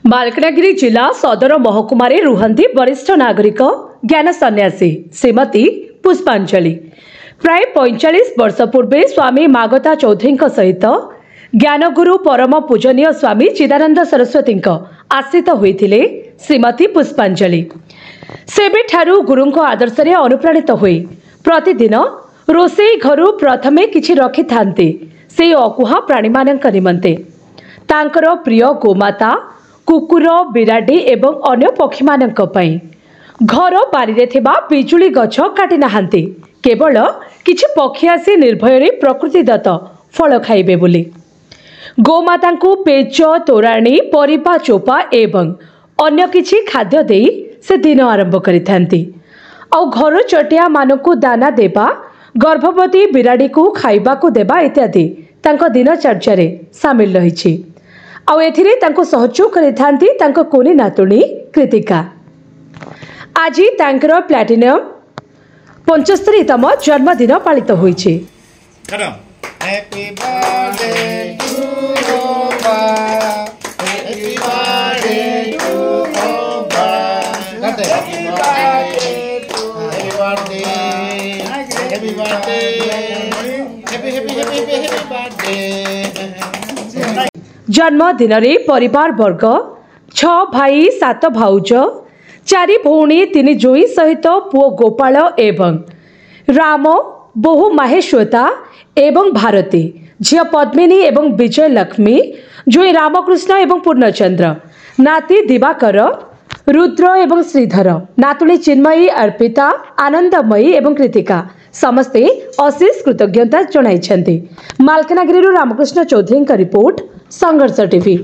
मालकानगिरी जिला सदर महकुमारे रुहंती वरिष्ठ नागरिक ज्ञान सन्यासी श्रीमती पुष्पांजलि प्राय 45 वर्ष पूर्वे स्वामी मागता चौधरी सहित ज्ञानगुरु परम पूजनीय स्वामी चिदानंद सरस्वती आश्रित होते श्रीमती पुष्पांजलि सेबेठारु गुरुंक आदर्श अनुप्राणित हुई प्रतिदिन रोषेई घरु प्रथमे किछि रखि थांते से अकुहा प्राणी मानक निमंते तांकर प्रिय गोमाता कुकुर बिराडी एवं अन्य पक्षी मानक पई घर बारी थिबा पिजुली गछ काटी नाहांती केवल किछि पक्षी आसी निर्भय प्रकृति दत्त फल खाइबे बोली गोमाता को पेच तोराणी परिपा चोपा एवं अन्य किछि खाद्य देई से दिन आरंभ करिथांती और घर चटिया मानकु दाना देबा गर्भवती बिराडी को खाइबा को देबा इत्यादि तांको दिनचर्या रे शामिल रहिछि आउ एथिरे तांको सहयोग करिथांती तांको कोनी नातुणी कृतिका आज तांकर प्लैटिनम 75तम जन्मदिन पालित होइछि। Happy birthday to Gopa happy birthday to Gopa happy birthday to birthday happy birthday happy birthday जन्मदिन रे परिवार वर्ग 6 भाई 7 भाउज 4 भौणी 3 जोई सहित पुओ गोपाल एवं राम बहु माहेश्वता एवं भारती झिया पद्मिनी एवं विजय लक्ष्मी जोई रामकृष्ण एवं पूर्णचंद्र नाती दिवाकर रुद्र एवं श्रीधर नातुणी चिन्मयी अर्पिता आनंदमयी एवं कृतिका समस्ते अशेष कृतज्ञता जणाइछन्ति। मालकानगिरी रामकृष्ण चौधरी का रिपोर्ट संघर्ष टीवी।